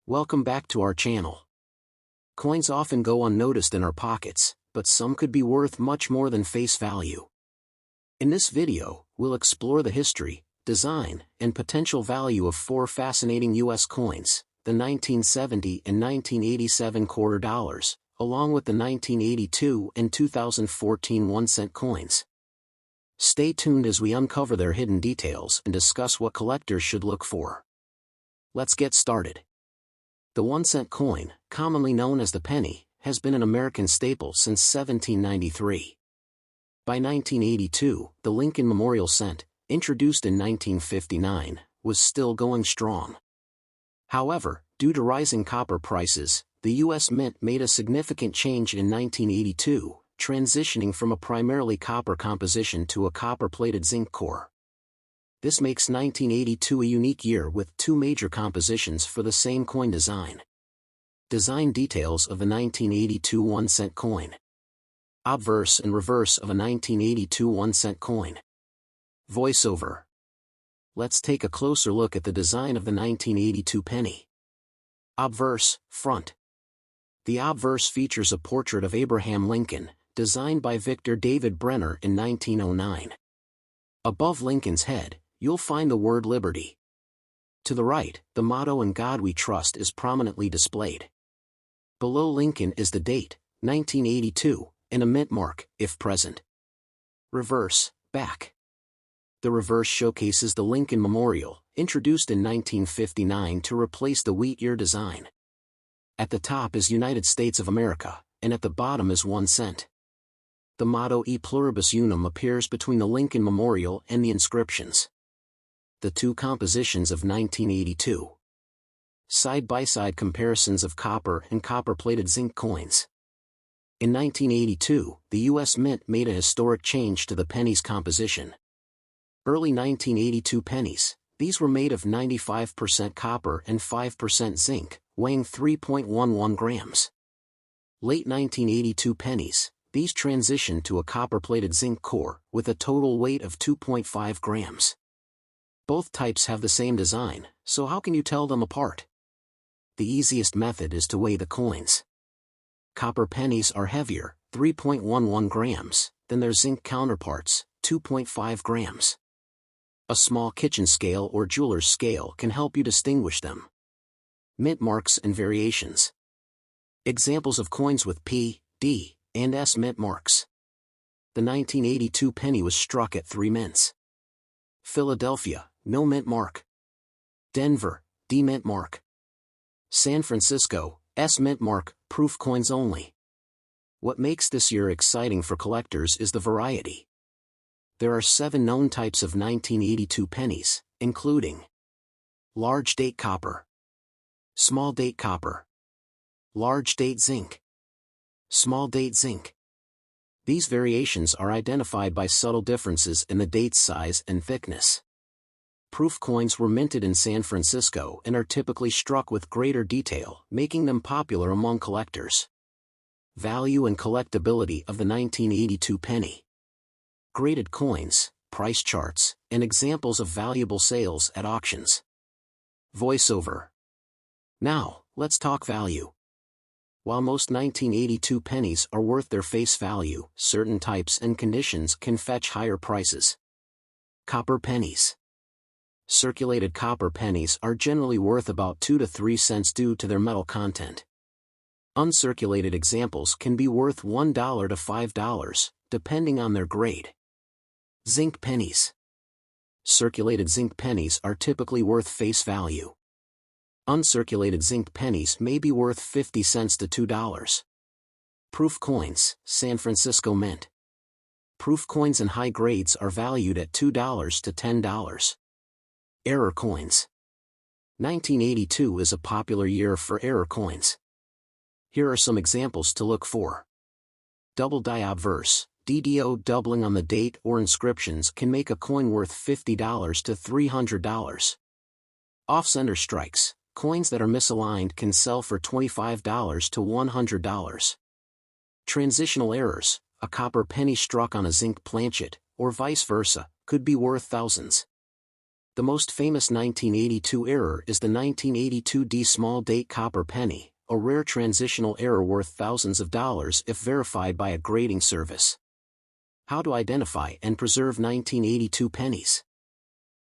Welcome back to our channel. Coins often go unnoticed in our pockets, but some could be worth much more than face value. In this video, we'll explore the history, design, and potential value of four fascinating U.S. coins, the 1970 and 1987 quarter dollars, along with the 1982 and 2014 1-cent coins. Stay tuned as we uncover their hidden details and discuss what collectors should look for. Let's get started. The 1-cent coin, commonly known as the penny, has been an American staple since 1793. By 1982, the Lincoln Memorial cent, introduced in 1959, was still going strong. However, due to rising copper prices, the U.S. Mint made a significant change in 1982, transitioning from a primarily copper composition to a copper-plated zinc core. This makes 1982 a unique year with two major compositions for the same coin design. Design details of the 1982 1-cent coin. Obverse and reverse of a 1982 1-cent coin. Voiceover. Let's take a closer look at the design of the 1982 penny. Obverse, front. The obverse features a portrait of Abraham Lincoln, designed by Victor David Brenner in 1909. Above Lincoln's head, you'll find the word Liberty. To the right, the motto "In God We Trust" is prominently displayed. Below Lincoln is the date, 1982, and a mint mark, if present. Reverse, back. The reverse showcases the Lincoln Memorial, introduced in 1959 to replace the wheat year design. At the top is United States of America, and at the bottom is 1 cent. The motto "E Pluribus Unum" appears between the Lincoln Memorial and the inscriptions. The two compositions of 1982. Side-by-side comparisons of copper and copper-plated zinc coins. In 1982, the U.S. Mint made a historic change to the penny's composition. Early 1982 pennies, these were made of 95% copper and 5% zinc, weighing 3.11 grams. Late 1982 pennies, these transitioned to a copper-plated zinc core, with a total weight of 2.5 grams. Both types have the same design, so how can you tell them apart? The easiest method is to weigh the coins. Copper pennies are heavier, 3.11 grams, than their zinc counterparts, 2.5 grams. A small kitchen scale or jeweler's scale can help you distinguish them. Mint marks and variations. Examples of coins with P, D, and S mint marks. The 1982 penny was struck at 3 mints. Philadelphia, no mint mark. Denver, D mint mark. San Francisco, S mint mark, proof coins only. What makes this year exciting for collectors is the variety. There are 7 known types of 1982 pennies, including large date copper, small date copper, large date zinc, small date zinc. These variations are identified by subtle differences in the date's size and thickness. Proof coins were minted in San Francisco and are typically struck with greater detail, making them popular among collectors. Value and collectability of the 1982 penny. Graded coins, price charts, and examples of valuable sales at auctions. Voiceover. Now, let's talk value. While most 1982 pennies are worth their face value, certain types and conditions can fetch higher prices. Copper pennies. Circulated copper pennies are generally worth about 2 to 3 cents due to their metal content. Uncirculated examples can be worth $1 to $5, depending on their grade. Zinc pennies. Circulated zinc pennies are typically worth face value. Uncirculated zinc pennies may be worth 50 cents to $2. Proof coins, San Francisco Mint. Proof coins in high grades are valued at $2 to $10. Error coins. 1982 is a popular year for error coins. Here are some examples to look for. Double die obverse, DDO doubling on the date or inscriptions can make a coin worth $50 to $300. Off-center strikes. Coins that are misaligned can sell for $25 to $100. Transitional errors, a copper penny struck on a zinc planchet, or vice versa, could be worth thousands. The most famous 1982 error is the 1982 D small date copper penny, a rare transitional error worth thousands of dollars if verified by a grading service. How to identify and preserve 1982 pennies?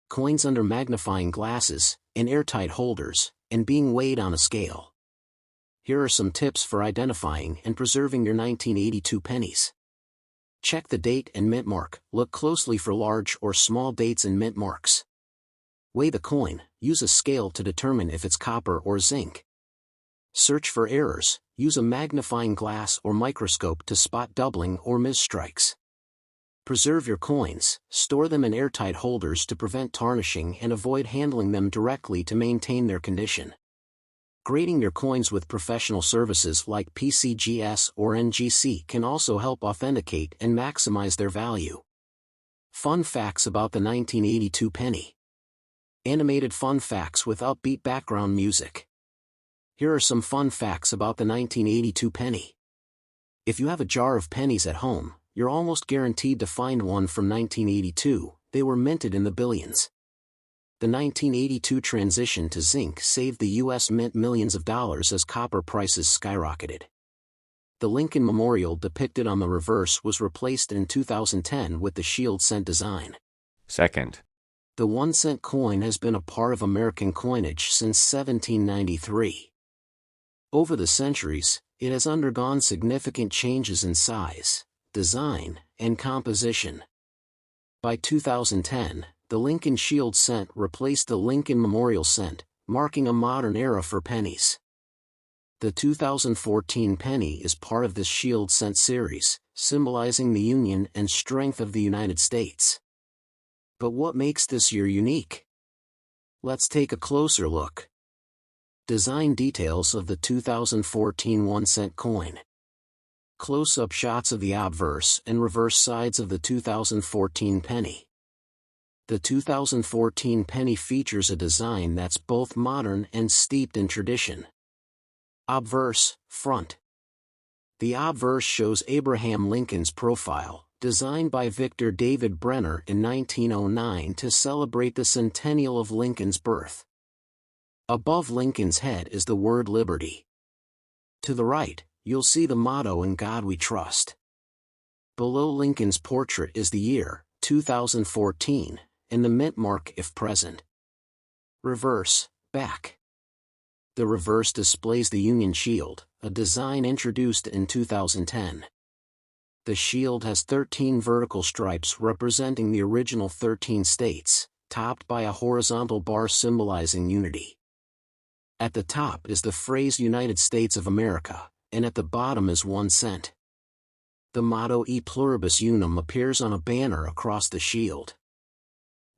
Coins under magnifying glasses, in airtight holders, and being weighed on a scale. Here are some tips for identifying and preserving your 1982 pennies. Check the date and mint mark. Look closely for large or small dates and mint marks. Weigh the coin. Use a scale to determine if it's copper or zinc. Search for errors. Use a magnifying glass or microscope to spot doubling or misstrikes. Preserve your coins. Store them in airtight holders to prevent tarnishing and avoid handling them directly to maintain their condition. Grading your coins with professional services like PCGS or NGC can also help authenticate and maximize their value. Fun facts about the 1982 penny. Animated fun facts with upbeat background music. Here are some fun facts about the 1982 penny. If you have a jar of pennies at home, you're almost guaranteed to find one from 1982. They were minted in the billions. The 1982 transition to zinc saved the U.S. Mint millions of dollars as copper prices skyrocketed. The Lincoln Memorial depicted on the reverse was replaced in 2010 with the shield cent design. Second, The 1-cent coin has been a part of American coinage since 1793. Over the centuries, it has undergone significant changes in size, design, and composition. By 2010, the Lincoln Shield cent replaced the Lincoln Memorial cent, marking a modern era for pennies. The 2014 penny is part of this Shield cent series, symbolizing the union and strength of the United States. But what makes this year unique? Let's take a closer look. Design details of the 2014 1-cent coin. Close-up shots of the obverse and reverse sides of the 2014 penny. The 2014 penny features a design that's both modern and steeped in tradition. Obverse, front. The obverse shows Abraham Lincoln's profile, designed by Victor David Brenner in 1909 to celebrate the centennial of Lincoln's birth. Above Lincoln's head is the word Liberty. To the right, you'll see the motto "In God We Trust." Below Lincoln's portrait is the year, 2014, and the mint mark if present. Reverse, back. The reverse displays the Union Shield, a design introduced in 2010. The shield has 13 vertical stripes representing the original 13 states, topped by a horizontal bar symbolizing unity. At the top is the phrase United States of America, and at the bottom is 1 cent. The motto E Pluribus Unum appears on a banner across the shield.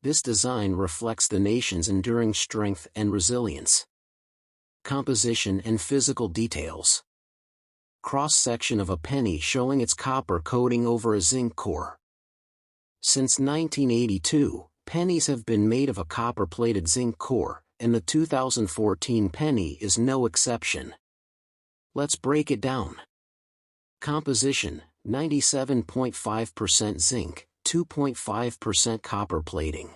This design reflects the nation's enduring strength and resilience. Composition and physical details. Cross-section of a penny showing its copper coating over a zinc core. Since 1982, pennies have been made of a copper-plated zinc core, and the 2014 penny is no exception. Let's break it down. Composition: 97.5% zinc, 2.5% copper plating.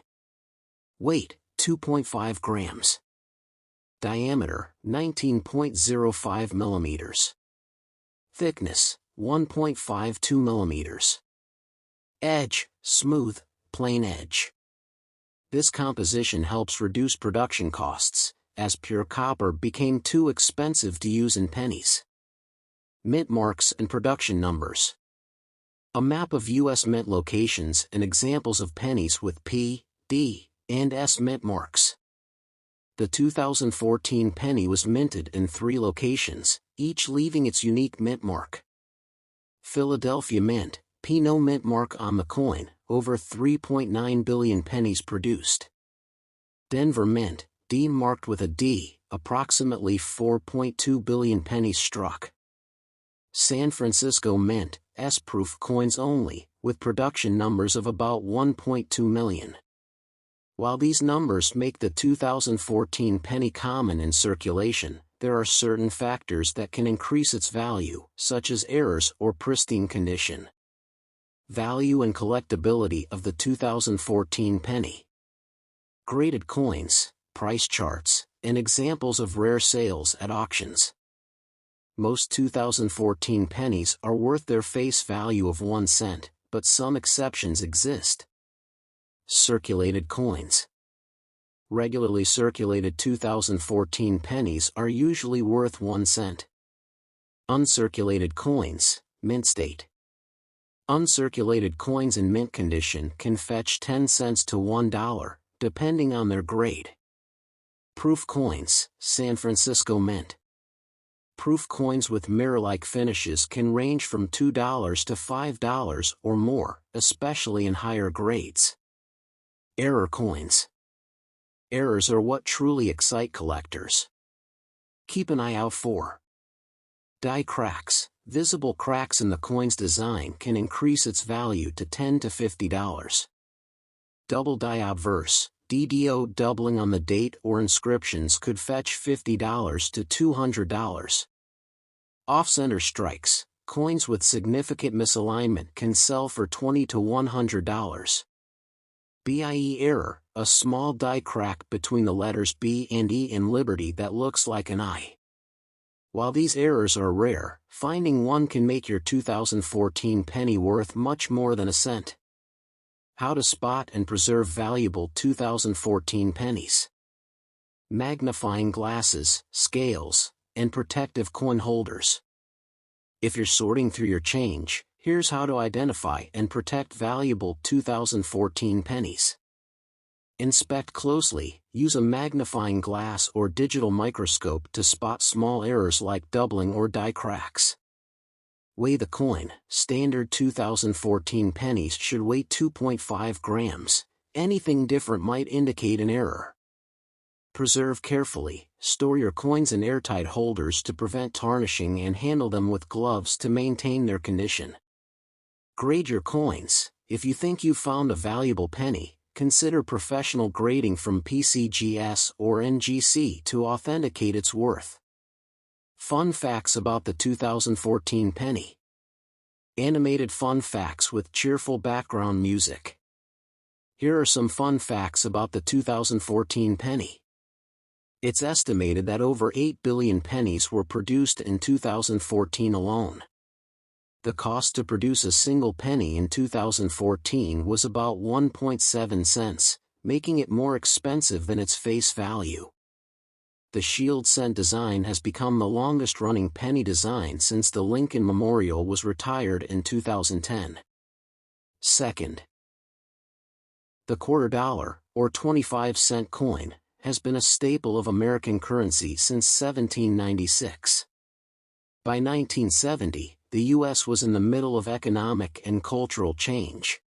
Weight: 2.5 grams. Diameter: 19.05 millimeters. Thickness: 1.52 millimeters. Edge: smooth, plain edge. This composition helps reduce production costs, as pure copper became too expensive to use in pennies. Mint marks and production numbers. A map of U.S. mint locations and examples of pennies with P, D, and S mint marks. The 2014 penny was minted in 3 locations, each leaving its unique mint mark. Philadelphia Mint, P no mint mark on the coin, over 3.9 billion pennies produced. Denver Mint, D marked with a D, approximately 4.2 billion pennies struck. San Francisco Mint, S-proof coins only, with production numbers of about 1.2 million. While these numbers make the 2014 penny common in circulation, there are certain factors that can increase its value, such as errors or pristine condition. Value and collectability of the 2014 penny. Graded coins, price charts, and examples of rare sales at auctions. Most 2014 pennies are worth their face value of 1 cent, but some exceptions exist. Circulated coins. Regularly circulated 2014 pennies are usually worth 1 cent. Uncirculated coins, mint state. Uncirculated coins in mint condition can fetch 10 cents to $1, depending on their grade. Proof coins, San Francisco Mint. Proof coins with mirror-like finishes can range from $2 to $5 or more, especially in higher grades. Error coins. Errors are what truly excite collectors. Keep an eye out for die cracks. Visible cracks in the coin's design can increase its value to $10 to $50. Double die obverse, DDO doubling on the date or inscriptions could fetch $50 to $200. Off-center strikes, coins with significant misalignment can sell for $20 to $100. BIE error, a small die crack between the letters B and E in Liberty that looks like an I. While these errors are rare, finding one can make your 2014 penny worth much more than a cent. How to spot and preserve valuable 2014 pennies. Magnifying glasses, scales, and protective coin holders. If you're sorting through your change, here's how to identify and protect valuable 2014 pennies. Inspect closely. Use a magnifying glass or digital microscope to spot small errors like doubling or die cracks. Weigh the coin. Standard 2014 pennies should weigh 2.5 grams. Anything different might indicate an error. Preserve carefully. Store your coins in airtight holders to prevent tarnishing and handle them with gloves to maintain their condition. Grade your coins. If you think you've found a valuable penny, consider professional grading from PCGS or NGC to authenticate its worth. Fun facts about the 2014 penny. Animated fun facts with cheerful background music. Here are some fun facts about the 2014 penny. It's estimated that over 8 billion pennies were produced in 2014 alone. The cost to produce a single penny in 2014 was about 1.7 cents, making it more expensive than its face value. The shield cent design has become the longest-running penny design since the Lincoln Memorial was retired in 2010. Second, the quarter dollar, or 25-cent coin, has been a staple of American currency since 1796. By 1970, the U.S. was in the middle of economic and cultural change.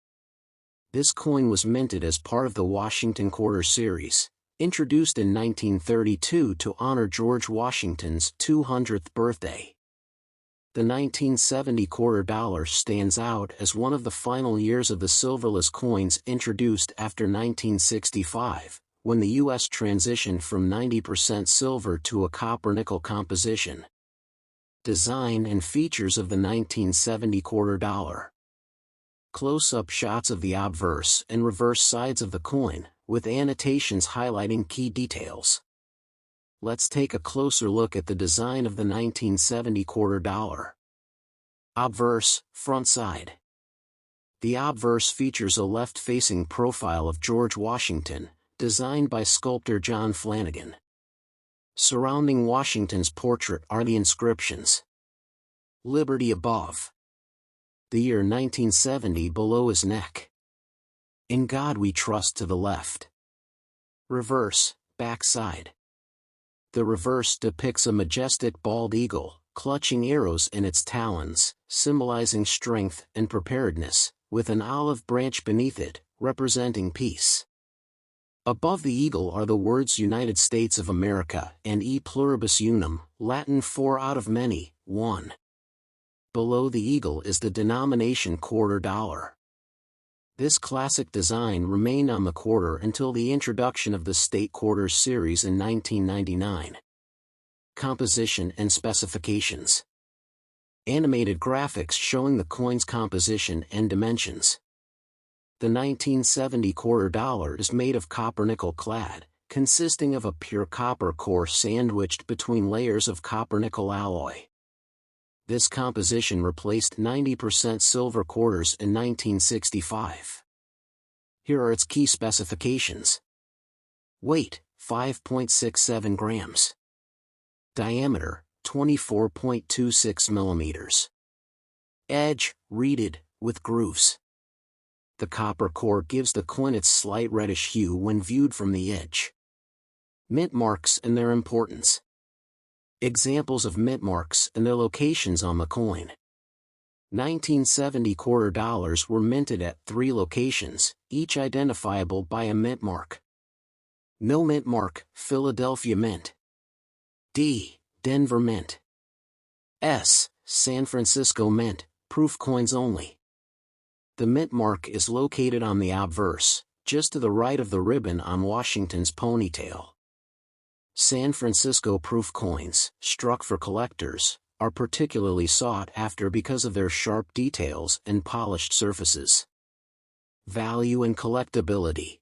This coin was minted as part of the Washington Quarter Series, introduced in 1932 to honor George Washington's 200th birthday. The 1970 quarter dollar stands out as one of the final years of the silverless coins introduced after 1965, when the U.S. transitioned from 90% silver to a copper-nickel composition. Design and features of the 1970 quarter dollar. Close-up shots of the obverse and reverse sides of the coin, with annotations highlighting key details. Let's take a closer look at the design of the 1970 quarter dollar. Obverse, front side. The obverse features a left-facing profile of George Washington, designed by sculptor John Flanagan. Surrounding Washington's portrait are the inscriptions. Liberty above. The year 1970 below his neck. In God we trust to the left. Reverse, backside. The reverse depicts a majestic bald eagle, clutching arrows in its talons, symbolizing strength and preparedness, with an olive branch beneath it, representing peace. Above the eagle are the words United States of America and E pluribus unum, Latin 4 out of many, 1. Below the eagle is the denomination quarter dollar. This classic design remained on the quarter until the introduction of the State Quarters series in 1999. Composition and specifications. Animated graphics showing the coin's composition and dimensions. The 1970 quarter dollar is made of copper-nickel clad, consisting of a pure copper core sandwiched between layers of copper-nickel alloy. This composition replaced 90% silver quarters in 1965. Here are its key specifications. Weight, 5.67 grams. Diameter, 24.26 millimeters. Edge, reeded, with grooves. The copper core gives the coin its slight reddish hue when viewed from the edge. Mint marks and their importance. Examples of mint marks and their locations on the coin. 1970 quarter dollars were minted at 3 locations, each identifiable by a mint mark. No mint mark, Philadelphia Mint. D. Denver Mint. S. San Francisco Mint, proof coins only. The mint mark is located on the obverse, just to the right of the ribbon on Washington's ponytail. San Francisco proof coins, struck for collectors, are particularly sought after because of their sharp details and polished surfaces. Value and collectability.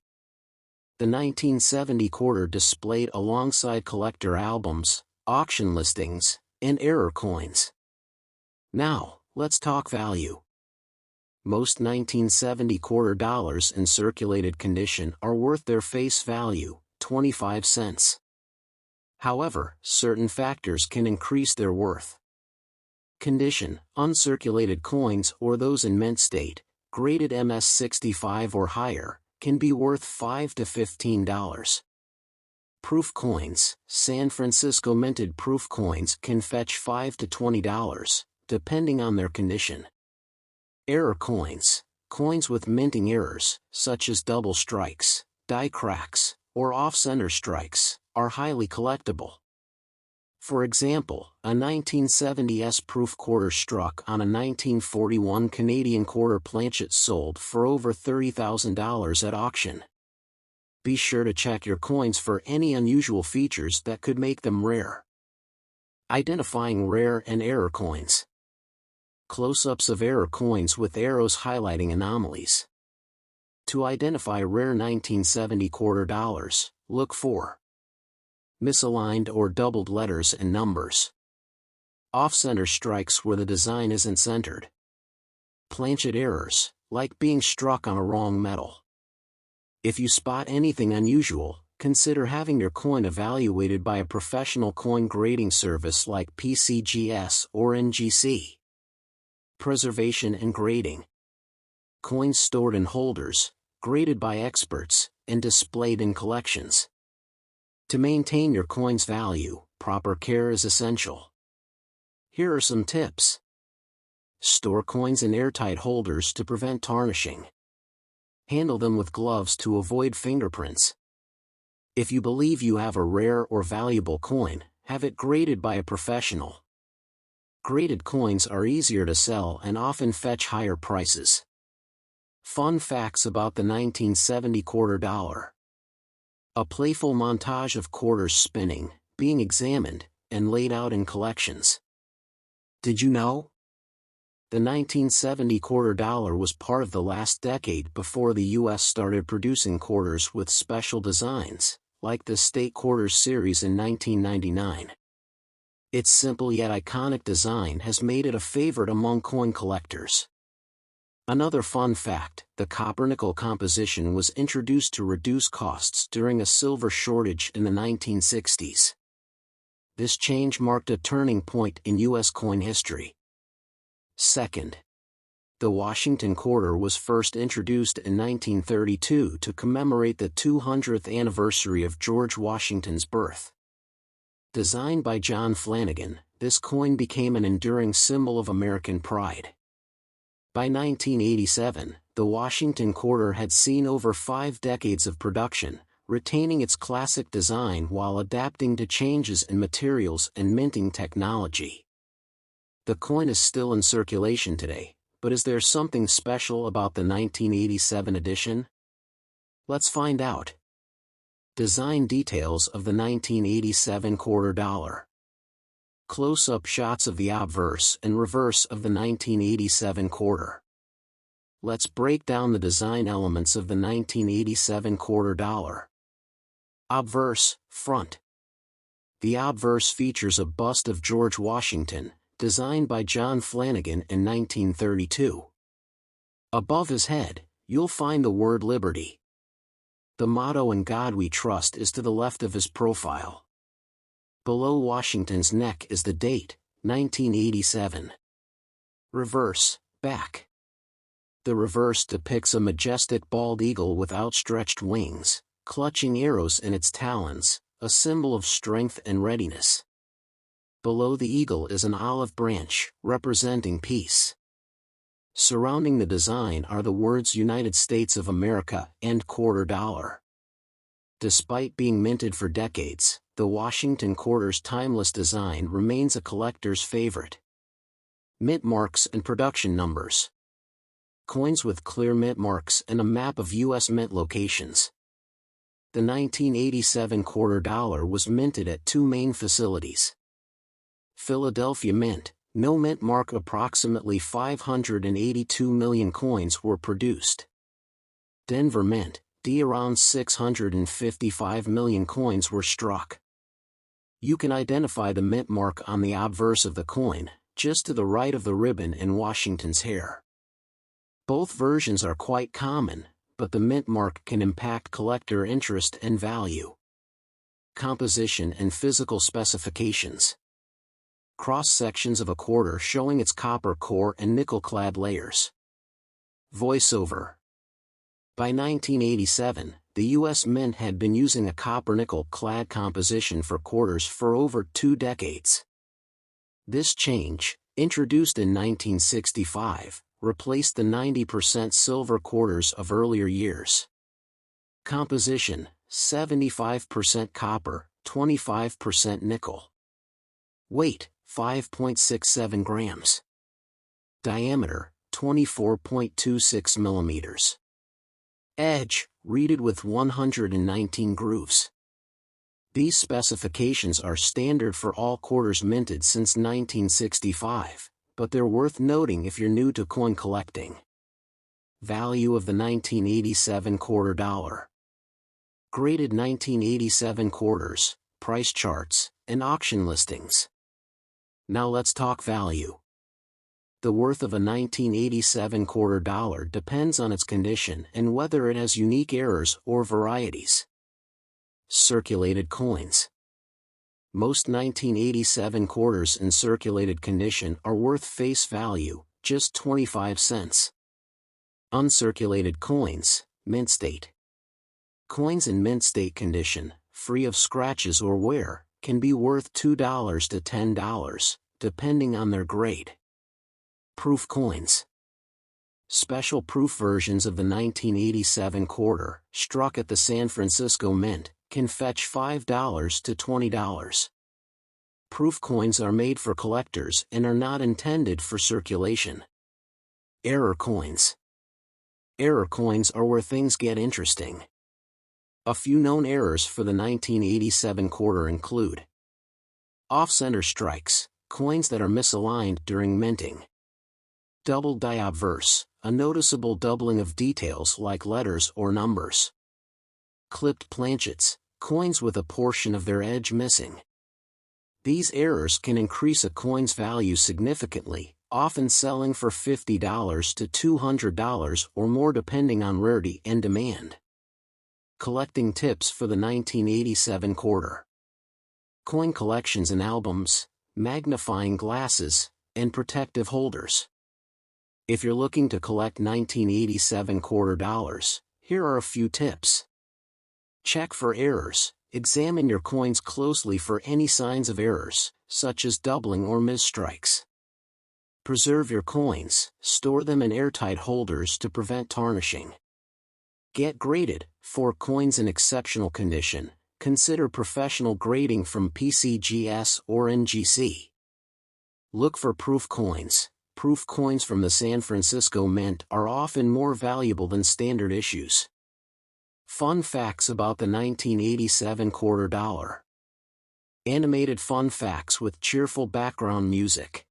The 1970 quarter displayed alongside collector albums, auction listings, and error coins. Now, let's talk value. Most 1970 quarter dollars in circulated condition are worth their face value, 25 cents. However, certain factors can increase their worth. Condition: uncirculated coins or those in mint state, graded MS-65 or higher, can be worth $5 to $15. Proof coins: San Francisco minted proof coins can fetch $5 to $20, depending on their condition. Error coins: coins with minting errors, such as double strikes, die cracks, or off-center strikes, are highly collectible. For example, a 1970s proof quarter struck on a 1941 Canadian quarter planchet sold for over $30,000 at auction. Be sure to check your coins for any unusual features that could make them rare. Identifying rare and error coins. Close-ups of error coins with arrows highlighting anomalies. To identify rare 1970 quarter dollars, look for misaligned or doubled letters and numbers. Off-center strikes where the design isn't centered. Planchet errors, like being struck on a wrong metal. If you spot anything unusual, consider having your coin evaluated by a professional coin grading service like PCGS or NGC. Preservation and grading. Coins stored in holders, graded by experts, and displayed in collections. To maintain your coin's value, proper care is essential. Here are some tips. Store coins in airtight holders to prevent tarnishing. Handle them with gloves to avoid fingerprints. If you believe you have a rare or valuable coin, have it graded by a professional. Graded coins are easier to sell and often fetch higher prices. Fun facts about the 1970 quarter dollar. A playful montage of quarters spinning, being examined, and laid out in collections. Did you know? The 1970 quarter dollar was part of the last decade before the U.S. started producing quarters with special designs, like the State Quarters series in 1999. Its simple yet iconic design has made it a favorite among coin collectors. Another fun fact, the copper-nickel composition was introduced to reduce costs during a silver shortage in the 1960s. This change marked a turning point in U.S. coin history. Second, the Washington quarter was first introduced in 1932 to commemorate the 200th anniversary of George Washington's birth. Designed by John Flanagan, this coin became an enduring symbol of American pride. By 1987, the Washington quarter had seen over 5 decades of production, retaining its classic design while adapting to changes in materials and minting technology. The coin is still in circulation today, but is there something special about the 1987 edition? Let's find out. Design details of the 1987 quarter dollar. Close-up shots of the obverse and reverse of the 1987 quarter. Let's break down the design elements of the 1987 quarter dollar. Obverse, front. The obverse features a bust of George Washington, designed by John Flanagan in 1932. Above his head, you'll find the word Liberty. The motto "In God We Trust" is to the left of his profile. Below Washington's neck is the date, 1987. Reverse, back. The reverse depicts a majestic bald eagle with outstretched wings, clutching arrows in its talons, a symbol of strength and readiness. Below the eagle is an olive branch, representing peace. Surrounding the design are the words United States of America and quarter dollar. Despite being minted for decades, the Washington quarter's timeless design remains a collector's favorite. Mint marks and production numbers. Coins with clear mint marks and a map of U.S. mint locations. The 1987 quarter dollar was minted at two main facilities. Philadelphia Mint, no mint mark. Approximately 582 million coins were produced. Denver Mint, around 655 million coins were struck. You can identify the mint mark on the obverse of the coin, just to the right of the ribbon in Washington's hair. Both versions are quite common, but the mint mark can impact collector interest and value. Composition and physical specifications. Cross-sections of a quarter showing its copper core and nickel-clad layers. Voiceover. By 1987, the U.S. Mint had been using a copper-nickel-clad composition for quarters for over 2 decades. This change, introduced in 1965, replaced the 90% silver quarters of earlier years. Composition: 75% copper, 25% nickel. Weight: 5.67 grams. Diameter: 24.26 millimeters. Edge: reeded with 119 grooves. These specifications are standard for all quarters minted since 1965, but they're worth noting if you're new to coin collecting. Value of the 1987 quarter dollar. Graded 1987 quarters, price charts, and auction listings. Now let's talk value. The worth of a 1987 quarter dollar depends on its condition and whether it has unique errors or varieties. Circulated coins. Most 1987 quarters in circulated condition are worth face value, just 25 cents. Uncirculated coins, mint state. Coins in mint state condition, free of scratches or wear, can be worth $2 to $10, depending on their grade. Proof coins. Special proof versions of the 1987 quarter, struck at the San Francisco Mint, can fetch $5 to $20. Proof coins are made for collectors and are not intended for circulation. Error coins. Error coins are where things get interesting. A few known errors for the 1987 quarter include: off-center strikes, coins that are misaligned during minting. Double die obverse, a noticeable doubling of details like letters or numbers. Clipped planchets, coins with a portion of their edge missing. These errors can increase a coin's value significantly, often selling for $50 to $200 or more depending on rarity and demand. Collecting tips for the 1987 quarter. Coin collections and albums, magnifying glasses, and protective holders. If you're looking to collect 1987 quarter dollars, here are a few tips. Check for errors. Examine your coins closely for any signs of errors, such as doubling or misstrikes. Preserve your coins. Store them in airtight holders to prevent tarnishing. Get graded. For coins in exceptional condition, consider professional grading from PCGS or NGC. Look for proof coins. Proof coins from the San Francisco Mint are often more valuable than standard issues. Fun facts about the 1987 quarter dollar. Animated fun facts with cheerful background music.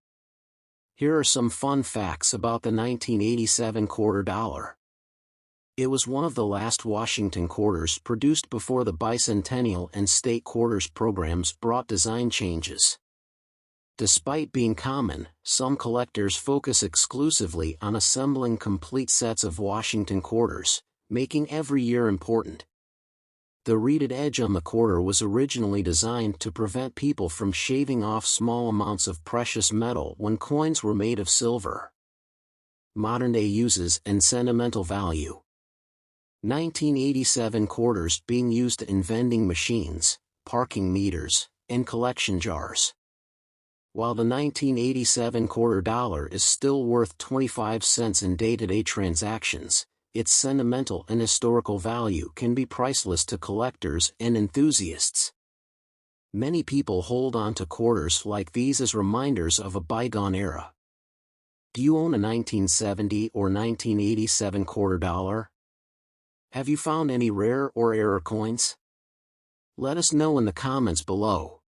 Here are some fun facts about the 1987 quarter dollar. It was one of the last Washington quarters produced before the bicentennial and state quarters programs brought design changes. Despite being common, some collectors focus exclusively on assembling complete sets of Washington quarters, making every year important. The reeded edge on the quarter was originally designed to prevent people from shaving off small amounts of precious metal when coins were made of silver. Modern-day uses and sentimental value. 1987 quarters being used in vending machines, parking meters, and collection jars. While the 1987 quarter dollar is still worth 25 cents in day-to-day transactions, its sentimental and historical value can be priceless to collectors and enthusiasts. Many people hold on to quarters like these as reminders of a bygone era. Do you own a 1970 or 1987 quarter dollar? Have you found any rare or error coins? Let us know in the comments below.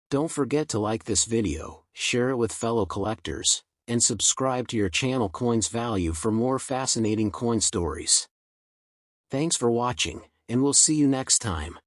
Don't forget to like this video, share it with fellow collectors, and subscribe to your channel Coins Value for more fascinating coin stories. Thanks for watching, and we'll see you next time.